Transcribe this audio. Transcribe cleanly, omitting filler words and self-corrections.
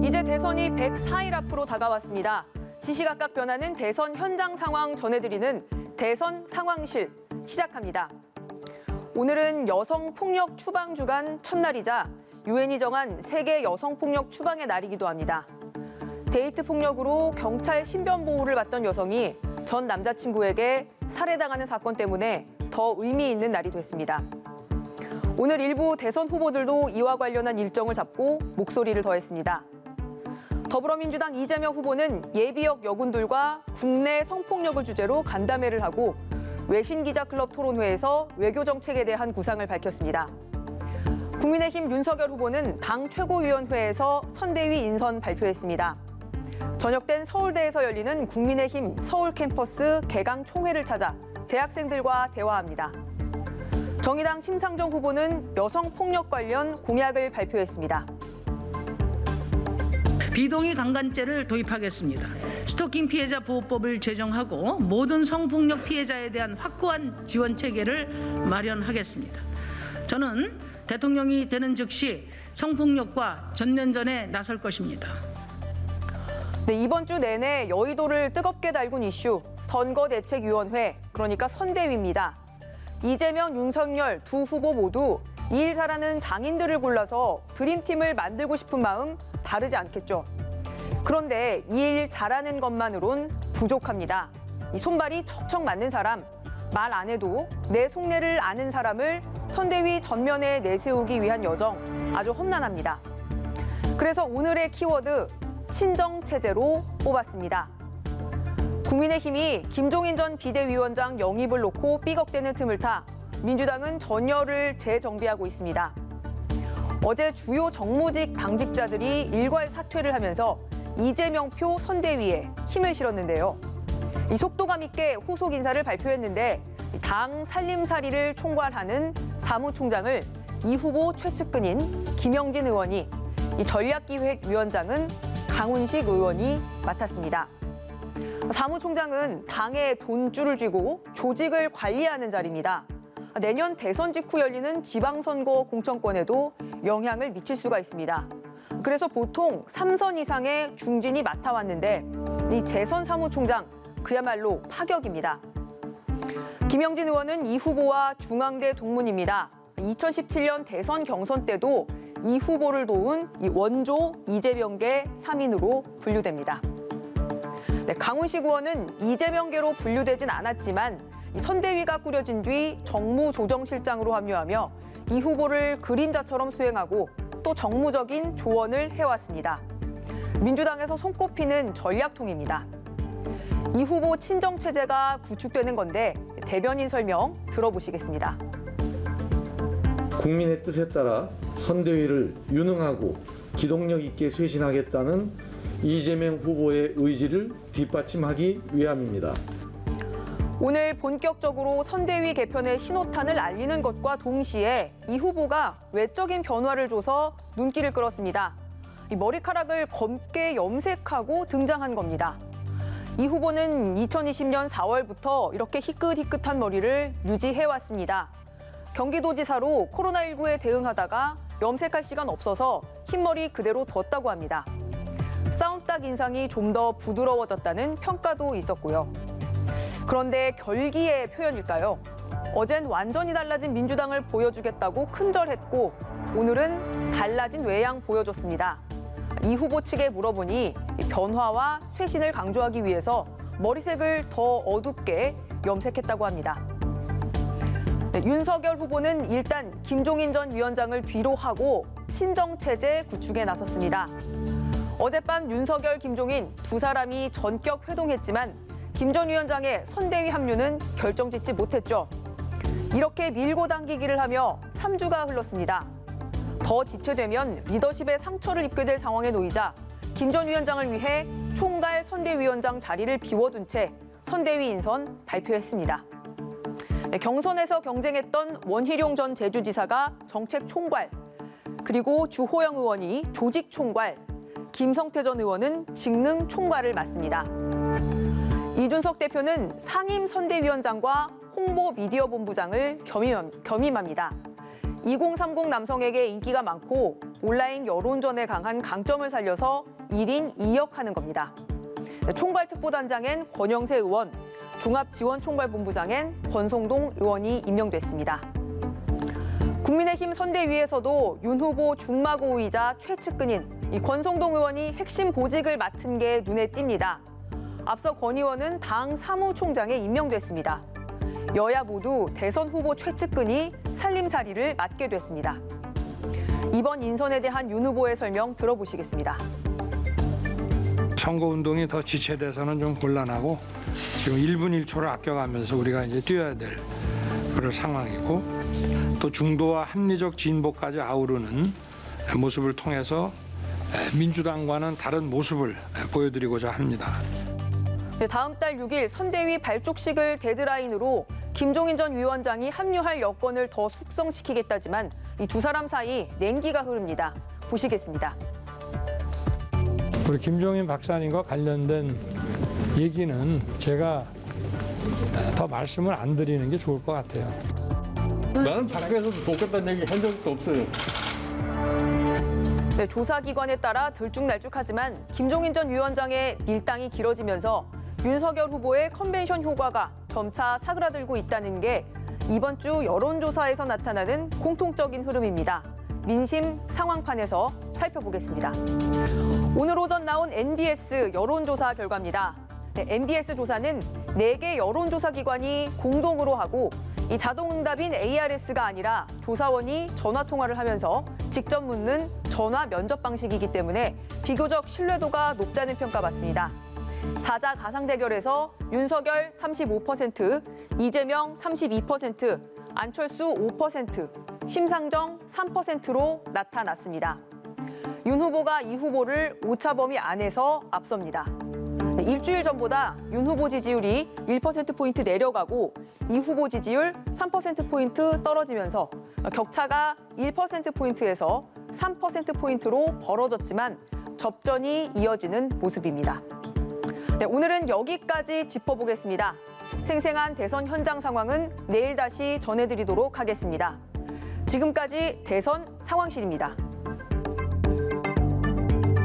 이제 대선이 104일 앞으로 다가왔습니다. 시시각각 변하는 대선 현장 상황 전해드리는 대선 상황실 시작합니다. 오늘은 여성폭력 추방 주간 첫날이자 유엔이 정한 세계 여성폭력 추방의 날이기도 합니다. 데이트 폭력으로 경찰 신변 보호를 받던 여성이 전 남자친구에게 살해당하는 사건 때문에 더 의미 있는 날이 됐습니다. 오늘 일부 대선 후보들도 이와 관련한 일정을 잡고 목소리를 더했습니다. 더불어민주당 이재명 후보는 예비역 여군들과 국내 성폭력을 주제로 간담회를 하고 외신기자클럽 토론회에서 외교정책에 대한 구상을 밝혔습니다. 국민의힘 윤석열 후보는 당 최고위원회에서 선대위 인선 발표했습니다. 저녁된 서울대에서 열리는 국민의힘 서울 캠퍼스 개강 총회를 찾아 대학생들과 대화합니다. 정의당 심상정 후보는 여성폭력 관련 공약을 발표했습니다. 비동의 강간죄를 도입하겠습니다. 스토킹 피해자 보호법을 제정하고 모든 성폭력 피해자에 대한 확고한 지원 체계를 마련하겠습니다. 저는 대통령이 되는 즉시 성폭력과 전면전에 나설 것입니다. 네, 이번 주 내내 여의도를 뜨겁게 달군 이슈 선거대책위원회, 그러니까 선대위입니다. 이재명, 윤석열 두 후보 모두 이 일 잘하는 장인들을 골라서 드림팀을 만들고 싶은 마음 다르지 않겠죠. 그런데 이 일 잘하는 것만으론 부족합니다. 이 손발이 척척 맞는 사람, 말 안 해도 내 속내를 아는 사람을 선대위 전면에 내세우기 위한 여정 아주 험난합니다. 그래서 오늘의 키워드 친정체제로 뽑았습니다. 국민의힘이 김종인 전 비대위원장 영입을 놓고 삐걱대는 틈을 타 민주당은 전열을 재정비하고 있습니다. 어제 주요 정무직 당직자들이 일괄 사퇴를 하면서 이재명 표 선대위에 힘을 실었는데요. 이 속도감 있게 후속 인사를 발표했는데 당 살림살이를 총괄하는 사무총장을 이 후보 최측근인 김영진 의원이, 이 전략기획위원장은 강훈식 의원이 맡았습니다. 사무총장은 당의 돈줄을 쥐고 조직을 관리하는 자리입니다. 내년 대선 직후 열리는 지방선거 공천권에도 영향을 미칠 수가 있습니다. 그래서 보통 3선 이상의 중진이 맡아왔는데 이 재선 사무총장 그야말로 파격입니다. 김영진 의원은 이 후보와 중앙대 동문입니다. 2017년 대선 경선 때도 이 후보를 도운 이 원조 이재명계 3인으로 분류됩니다. 네, 강훈식 의원은 이재명계로 분류되진 않았지만 이 선대위가 꾸려진 뒤 정무조정실장으로 합류하며 이 후보를 그림자처럼 수행하고 또 정무적인 조언을 해왔습니다. 민주당에서 손꼽히는 전략통입니다. 이 후보 친정체제가 구축되는 건데 대변인 설명 들어보시겠습니다. 국민의 뜻에 따라 선대위를 유능하고 기동력 있게 쇄신하겠다는 이재명 후보의 의지를 뒷받침하기 위함입니다. 오늘 본격적으로 선대위 개편의 신호탄을 알리는 것과 동시에 이 후보가 외적인 변화를 줘서 눈길을 끌었습니다. 이 머리카락을 검게 염색하고 등장한 겁니다. 이 후보는 2020년 4월부터 이렇게 희끗희끗한 머리를 유지해왔습니다. 경기도지사로 코로나19에 대응하다가 염색할 시간 없어서 흰머리 그대로 뒀다고 합니다. 싸움닭 인상이 좀 더 부드러워졌다는 평가도 있었고요. 그런데 결기의 표현일까요? 어젠 완전히 달라진 민주당을 보여주겠다고 큰절했고 오늘은 달라진 외양 보여줬습니다. 이 후보 측에 물어보니 변화와 쇄신을 강조하기 위해서 머리색을 더 어둡게 염색했다고 합니다. 네, 윤석열 후보는 일단 김종인 전 위원장을 뒤로 하고 친정체제 구축에 나섰습니다. 어젯밤 윤석열, 김종인 두 사람이 전격 회동했지만 김 전 위원장의 선대위 합류는 결정짓지 못했죠. 이렇게 밀고 당기기를 하며 3주가 흘렀습니다. 더 지체되면 리더십에 상처를 입게 될 상황에 놓이자 김 전 위원장을 위해 총괄 선대위원장 자리를 비워둔 채 선대위 인선 발표했습니다. 네, 경선에서 경쟁했던 원희룡 전 제주지사가 정책 총괄, 그리고 주호영 의원이 조직 총괄, 김성태 전 의원은 직능 총괄을 맡습니다. 이준석 대표는 상임 선대위원장과 홍보 미디어 본부장을 겸임합니다. 2030 남성에게 인기가 많고 온라인 여론전에 강한 강점을 살려서 1인 2역 하는 겁니다. 총괄특보단장엔 권영세 의원, 종합지원총괄본부장엔 권성동 의원이 임명됐습니다. 국민의힘 선대위에서도 윤 후보 중마고의자 최측근인 이 권성동 의원이 핵심 보직을 맡은 게 눈에 띕니다. 앞서 권 의원은 당 사무총장에 임명됐습니다. 여야 모두 대선 후보 최측근이 살림살이를 맡게 됐습니다. 이번 인선에 대한 윤 후보의 설명 들어보시겠습니다. 선거운동이 더 지체돼서는 좀 곤란하고 지금 1분 1초를 아껴가면서 우리가 이제 뛰어야 될 그런 상황이고 또 중도와 합리적 진보까지 아우르는 모습을 통해서 민주당과는 다른 모습을 보여드리고자 합니다. 네, 다음 달 6일 선대위 발족식을 데드라인으로 김종인 전 위원장이 합류할 여건을 더 숙성시키겠다지만 이 두 사람 사이 냉기가 흐릅니다. 보시겠습니다. 우리 김종인 박사님과 관련된 얘기는 제가 더 말씀을 안 드리는 게 좋을 것 같아요. 나는 밖에서도 돕겠다는 얘기 한 적도 없어요. 네, 조사기관에 따라 들쭉날쭉하지만 김종인 전 위원장의 밀당이 길어지면서 윤석열 후보의 컨벤션 효과가 점차 사그라들고 있다는 게 이번 주 여론조사에서 나타나는 공통적인 흐름입니다. 민심 상황판에서 살펴보겠습니다. 오늘 오전 나온 NBS 여론조사 결과입니다. 네, NBS 조사는 4개 여론조사 기관이 공동으로 하고 이 자동응답인 ARS가 아니라 조사원이 전화통화를 하면서 직접 묻는 전화 면접 방식이기 때문에 비교적 신뢰도가 높다는 평가받습니다. 사자 가상 대결에서 윤석열 35%, 이재명 32%, 안철수 5%, 심상정 3%로 나타났습니다. 윤 후보가 이 후보를 오차 범위 안에서 앞섭니다. 일주일 전보다 윤 후보 지지율이 1%포인트 내려가고 이 후보 지지율 3%포인트 떨어지면서 격차가 1%포인트에서 3%포인트로 벌어졌지만 접전이 이어지는 모습입니다. 네, 오늘은 여기까지 짚어보겠습니다. 생생한 대선 현장 상황은 내일 다시 전해드리도록 하겠습니다. 지금까지 대선 상황실입니다.